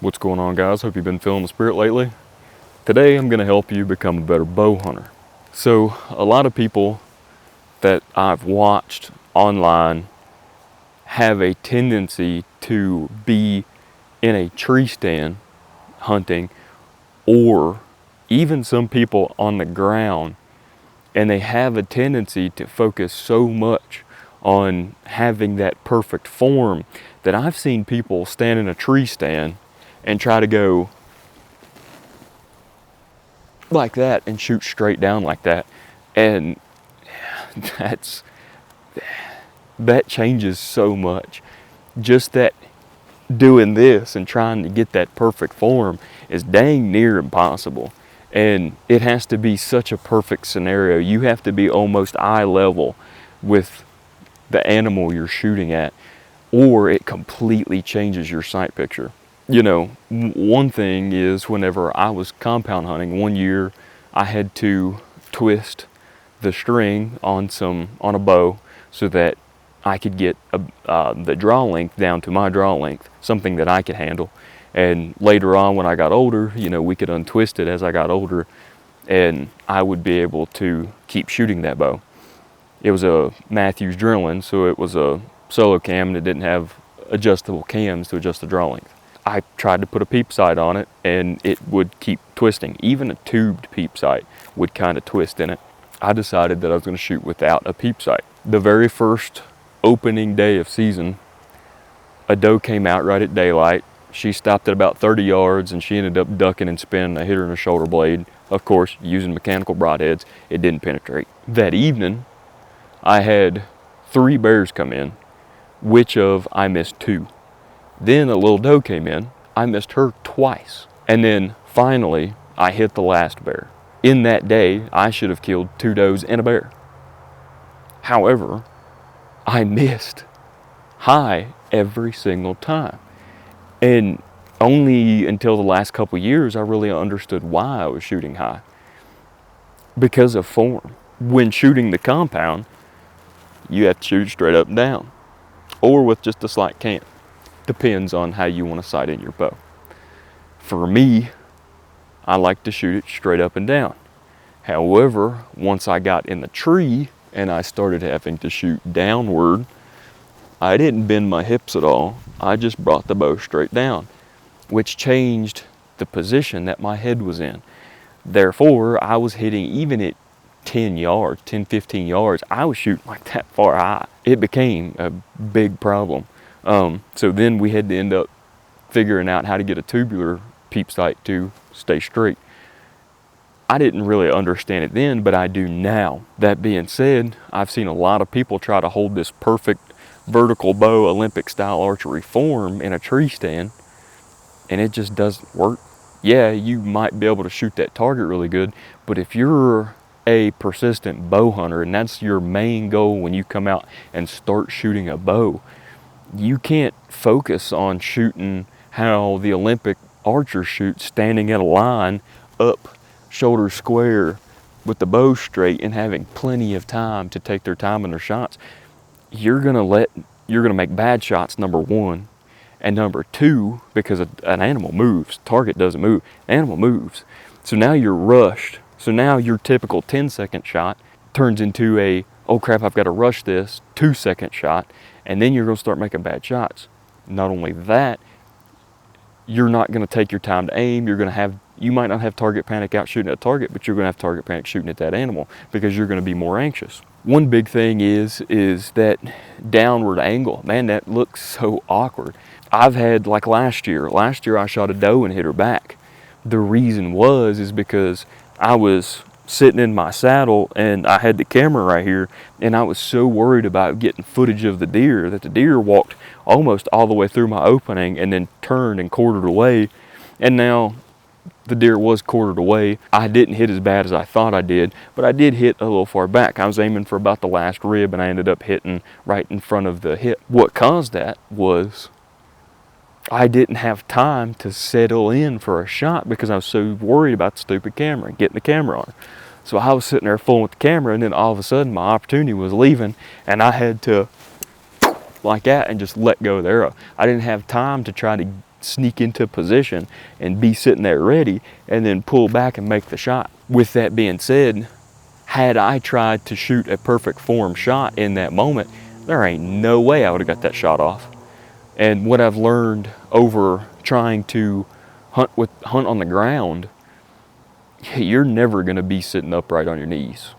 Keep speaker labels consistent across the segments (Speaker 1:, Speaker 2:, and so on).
Speaker 1: What's going on, guys? Hope you've been feeling the spirit lately. Today I'm going to help you become a better bow hunter. So a lot of people that I've watched online have a tendency to be in a tree stand hunting, or even some people on the ground, and they have a tendency to focus so much on having that perfect form that I've seen people stand in a tree stand and try to go like that and shoot straight down like that, and that changes so much. Just that doing this and trying to get that perfect form is dang near impossible, and it has to be such a perfect scenario. You have to be almost eye level with the animal you're shooting at, or it completely changes your sight picture. You know, one thing is, whenever I was compound hunting, one year I had to twist the string on a bow so that I could get the draw length down to my draw length, something that I could handle. And later on, when I got older, you know, we could untwist it as I got older, and I would be able to keep shooting that bow. It was a Matthews Drilling, so it was a solo cam, and it didn't have adjustable cams to adjust the draw length. I tried to put a peep sight on it, and it would keep twisting. Even a tubed peep sight would kind of twist in it. I decided that I was going to shoot without a peep sight. The very first opening day of season, a doe came out right at daylight. She stopped at about 30 yards, and she ended up ducking and spinning. I hit her in the shoulder blade. Of course, using mechanical broadheads, it didn't penetrate. That evening, I had 3 bears come in, which of I missed 2. Then a little doe came in. I missed her twice. And then finally, I hit the last bear. In that day, I should have killed 2 does and a bear. However, I missed high every single time. And only until the last couple years, I really understood why I was shooting high. Because of form. When shooting the compound, you have to shoot straight up and down, or with just a slight cant. Depends on how you want to sight in your bow. For me, I like to shoot it straight up and down. However, once I got in the tree and I started having to shoot downward, I didn't bend my hips at all. I just brought the bow straight down, which changed the position that my head was in. Therefore, I was hitting, even at 10 yards, 10, 15 yards, I was shooting like that far high. It became a big problem. So then we had to end up figuring out how to get a tubular peep sight to stay straight. I didn't really understand it then, but I do now. That being said, I've seen a lot of people try to hold this perfect vertical bow, Olympic style archery form in a tree stand, and it just doesn't work. Yeah, you might be able to shoot that target really good, but if you're a persistent bow hunter and that's your main goal when you come out and start shooting a bow, you can't focus on shooting how the Olympic archers shoot, standing in a line up shoulder square with the bow straight and having plenty of time to take their time in their shots. You're gonna make bad shots, number one, and number two, because an animal moves, target doesn't move, animal moves. So now you're rushed. So now your typical 10-second shot turns into a, oh crap, I've got to rush this 2-second shot, and then you're going to start making bad shots. Not only that, you're not going to take your time to aim. You might not have target panic out shooting at a target, but you're going to have target panic shooting at that animal because you're going to be more anxious. One big thing is that downward angle. Man, that looks so awkward. I've had, like last year I shot a doe and hit her back. The reason is because I was sitting in my saddle and I had the camera right here, and I was so worried about getting footage of the deer that the deer walked almost all the way through my opening and then turned and quartered away. And now the deer was quartered away. I didn't hit as bad as I thought I did, but I did hit a little far back. I was aiming for about the last rib, and I ended up hitting right in front of the hip. What caused that was I didn't have time to settle in for a shot because I was so worried about the stupid camera and getting the camera on. So I was sitting there fooling with the camera, and then all of a sudden my opportunity was leaving, and I had to, like that, and just let go of the arrow. I didn't have time to try to sneak into position and be sitting there ready and then pull back and make the shot. With that being said, had I tried to shoot a perfect form shot in that moment, there ain't no way I would have got that shot off. And what I've learned over trying to hunt on the ground, you're never going to be sitting upright on your knees.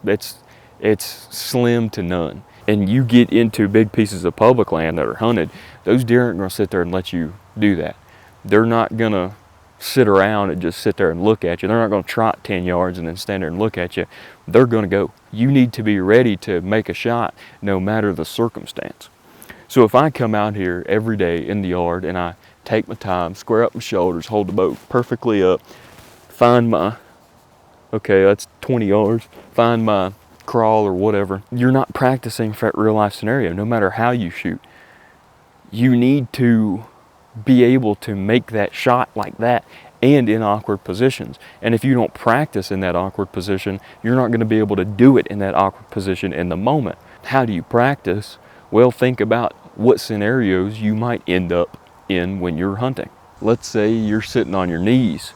Speaker 1: It's slim to none. And you get into big pieces of public land that are hunted, those deer aren't going to sit there and let you do that. They're not going to sit around and just sit there and look at you. They're not going to trot 10 yards and then stand there and look at you. They're going to go. You need to be ready to make a shot no matter the circumstance. So if I come out here every day in the yard and I take my time, square up my shoulders, hold the bow perfectly up, find my, okay, that's 20 yards, find my crawl or whatever, you're not practicing for that real life scenario no matter how you shoot. You need to be able to make that shot like that and in awkward positions. And if you don't practice in that awkward position, you're not going to be able to do it in that awkward position in the moment. How do you practice? Well, think about what scenarios you might end up in when you're hunting. Let's say you're sitting on your knees.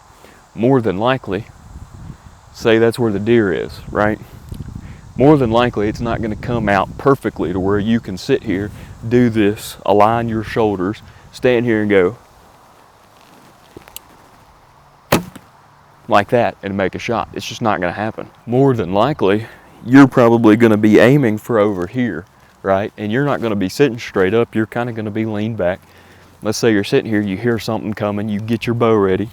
Speaker 1: More than likely, say that's where the deer is, right? More than likely, it's not going to come out perfectly to where you can sit here, do this, align your shoulders, stand here and go like that and make a shot. It's just not going to happen. More than likely, you're probably going to be aiming for over here, right? And you're not going to be sitting straight up. You're kind of going to be leaned back. Let's say you're sitting here, you hear something coming, you get your bow ready.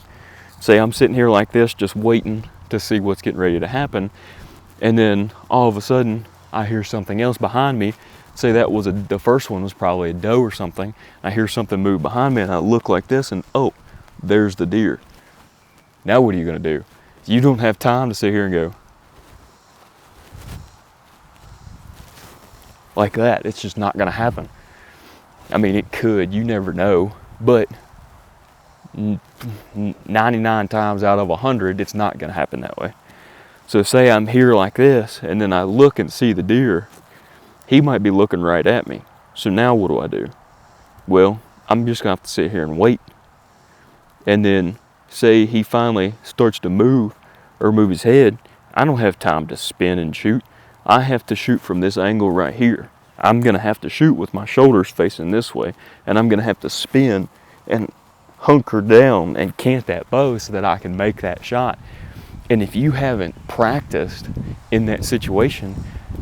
Speaker 1: Say I'm sitting here like this, just waiting to see what's getting ready to happen. And then all of a sudden, I hear something else behind me. Say that was the first one was probably a doe or something. I hear something move behind me and I look like this and oh, there's the deer. Now what are you gonna do? You don't have time to sit here and go like that. It's just not gonna happen. I mean, it could, you never know, but 99 times out of 100, it's not gonna happen that way. So say I'm here like this and then I look and see the deer. He might be looking right at me. So now what do? Well, I'm just gonna have to sit here and wait. And then say he finally starts to move or move his head. I don't have time to spin and shoot. I have to shoot from this angle right here. I'm gonna have to shoot with my shoulders facing this way. And I'm gonna have to spin and hunker down and cant that bow so that I can make that shot. And if you haven't practiced in that situation,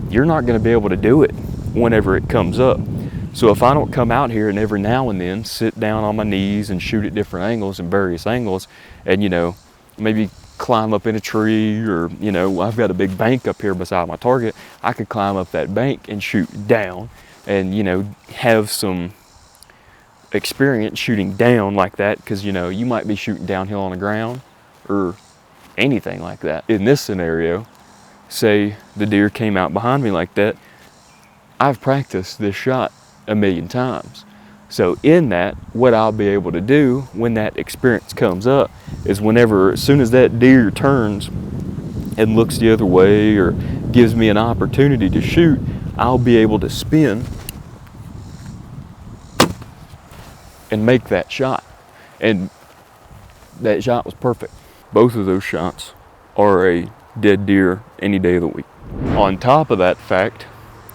Speaker 1: you're not going to be able to do it whenever it comes up. So if I don't come out here and every now and then sit down on my knees and shoot at different angles and various angles and, you know, maybe climb up in a tree or, you know, I've got a big bank up here beside my target, I could climb up that bank and shoot down and, you know, have some experience shooting down like that because, you know, you might be shooting downhill on the ground or anything like that. In this scenario, say the deer came out behind me like that, I've practiced this shot a million times. So in that, what I'll be able to do when that experience comes up is whenever, as soon as that deer turns and looks the other way or gives me an opportunity to shoot, I'll be able to spin and make that shot. And that shot was perfect. Both of those shots are a dead deer any day of the week. On top of that fact,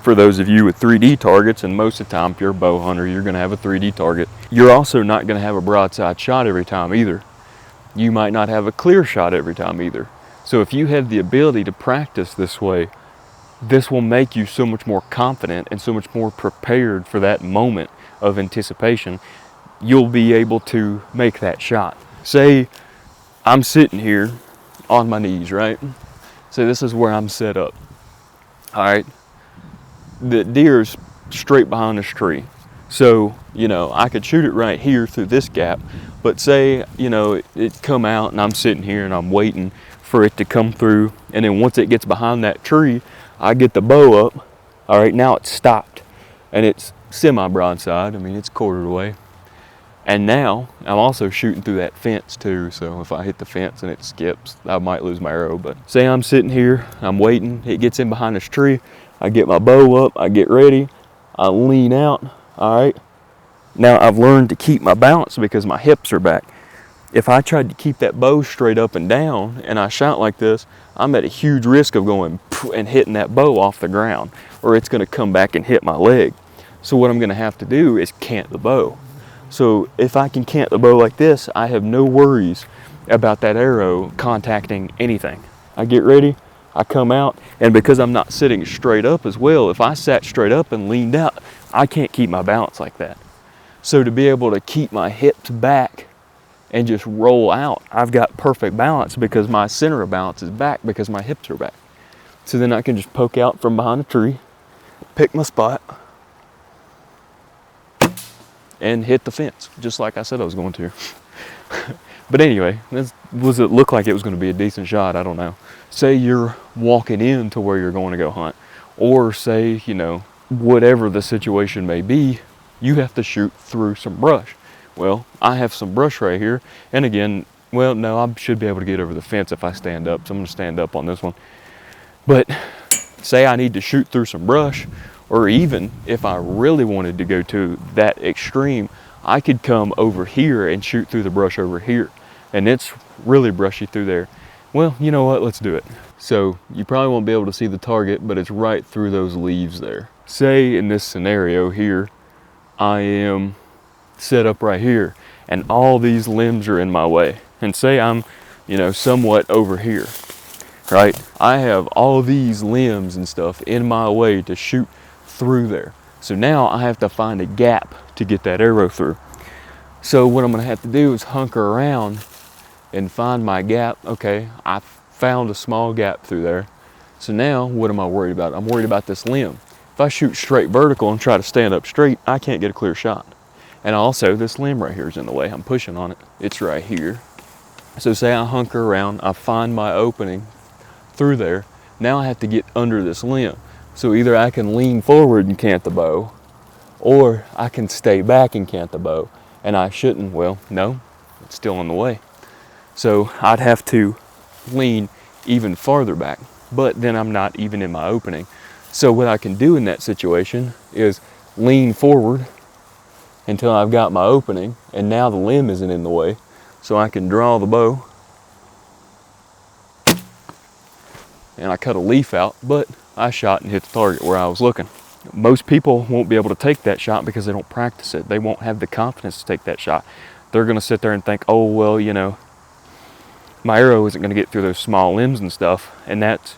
Speaker 1: for those of you with 3D targets, and most of the time if you're a bow hunter, you're gonna have a 3D target, you're also not gonna have a broadside shot every time either. You might not have a clear shot every time either. So if you have the ability to practice this way, this will make you so much more confident and so much more prepared for that moment of anticipation. You'll be able to make that shot. Say I'm sitting here on my knees, right? So this is where I'm set up. All right. The deer's straight behind this tree. So, you know, I could shoot it right here through this gap, but say, you know, it come out and I'm sitting here and I'm waiting for it to come through. And then once it gets behind that tree, I get the bow up. All right, now it's stopped and it's semi-broadside. I mean, it's quartered away. And now I'm also shooting through that fence too. So if I hit the fence and it skips, I might lose my arrow. But say I'm sitting here, I'm waiting, it gets in behind this tree. I get my bow up, I get ready, I lean out, all right. Now I've learned to keep my balance because my hips are back. If I tried to keep that bow straight up and down and I shot like this, I'm at a huge risk of going and hitting that bow off the ground, or it's gonna come back and hit my leg. So what I'm gonna have to do is cant the bow. So if I can cant the bow like this, I have no worries about that arrow contacting anything. I get ready, I come out, and because I'm not sitting straight up as well, if I sat straight up and leaned out, I can't keep my balance like that. So to be able to keep my hips back and just roll out, I've got perfect balance because my center of balance is back because my hips are back. So then I can just poke out from behind a tree, pick my spot, and hit the fence, just like I said I was going to. But anyway, does it look like it was going to be a decent shot? I don't know. Say you're walking into where you're going to go hunt, or say, you know, whatever the situation may be, you have to shoot through some brush. Well, I have some brush right here, and again, well, no, I should be able to get over the fence if I stand up, so I'm going to stand up on this one. But say I need to shoot through some brush, or even if I really wanted to go to that extreme, I could come over here and shoot through the brush over here, and it's really brushy through there. Well, you know what, let's do it. So you probably won't be able to see the target, but it's right through those leaves there. Say in this scenario here, I am set up right here, and all these limbs are in my way. And say I'm, you know, somewhat over here, right? I have all these limbs and stuff in my way to shoot through there. So now I have to find a gap to get that arrow through. So what I'm gonna have to do is hunker around and find my gap. Okay, I found a small gap through there. So now what am I worried about? I'm worried about this limb. If I shoot straight vertical and try to stand up straight, I can't get a clear shot. And also this limb right here is in the way. I'm pushing on it. It's right here. So say I hunker around, I find my opening through there. Now I have to get under this limb. So either I can lean forward and cant the bow, or I can stay back and cant the bow. And I shouldn't, well, no, it's still in the way. So I'd have to lean even farther back, but then I'm not even in my opening. So what I can do in that situation is lean forward until I've got my opening, and now the limb isn't in the way. So I can draw the bow, and I cut a leaf out, but I shot and hit the target where I was looking. Most people won't be able to take that shot because they don't practice it. They won't have the confidence to take that shot. They're gonna sit there and think, oh, well, you know, my arrow isn't gonna get through those small limbs and stuff, and that's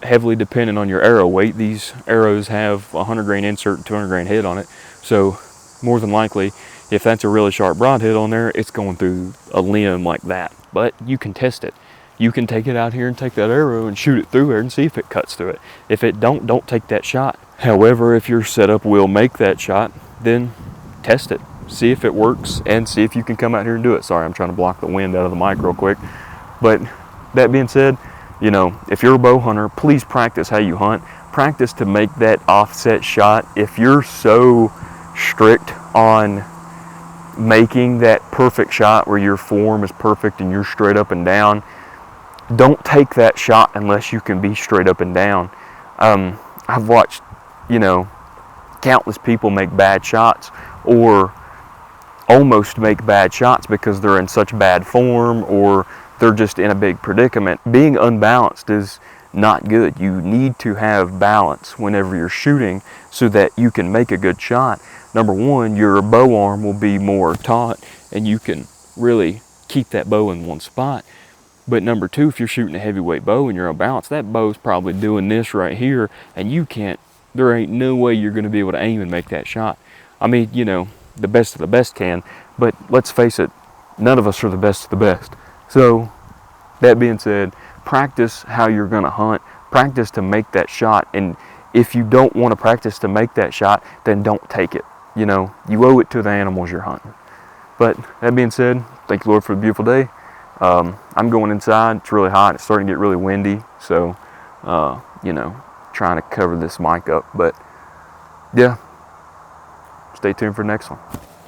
Speaker 1: heavily dependent on your arrow weight. These arrows have a 100 grain insert and 200 grain head on it. So more than likely, if that's a really sharp broadhead on there, it's going through a limb like that. But you can test it. You can take it out here and take that arrow and shoot it through there and see if it cuts through it. If it don't take that shot. However, if your setup will make that shot, then test it. See if it works and see if you can come out here and do it. Sorry, I'm trying to block the wind out of the mic real quick. But that being said, you know, if you're a bow hunter, please practice how you hunt. Practice to make that offset shot. If you're so strict on making that perfect shot where your form is perfect and you're straight up and down, don't take that shot unless you can be straight up and down. I've watched, you know, countless people make bad shots or almost make bad shots because they're in such bad form or they're just in a big predicament. Being unbalanced is not good. You need to have balance whenever you're shooting so that you can make a good shot. Number one, your bow arm will be more taut and you can really keep that bow in one spot. But number two, if you're shooting a heavyweight bow and you're unbalanced, that bow's probably doing this right here and you can't, there ain't no way you're gonna be able to aim and make that shot. I mean, you know, the best of the best can, but let's face it, none of us are the best of the best. So that being said, practice how you're gonna hunt, practice to make that shot. And if you don't wanna practice to make that shot, then don't take it. You know, you owe it to the animals you're hunting. But that being said, thank you, Lord, for a beautiful day. I'm going inside. It's really hot. It's starting to get really windy. So, you know, trying to cover this mic up. But, yeah, stay tuned for the next one.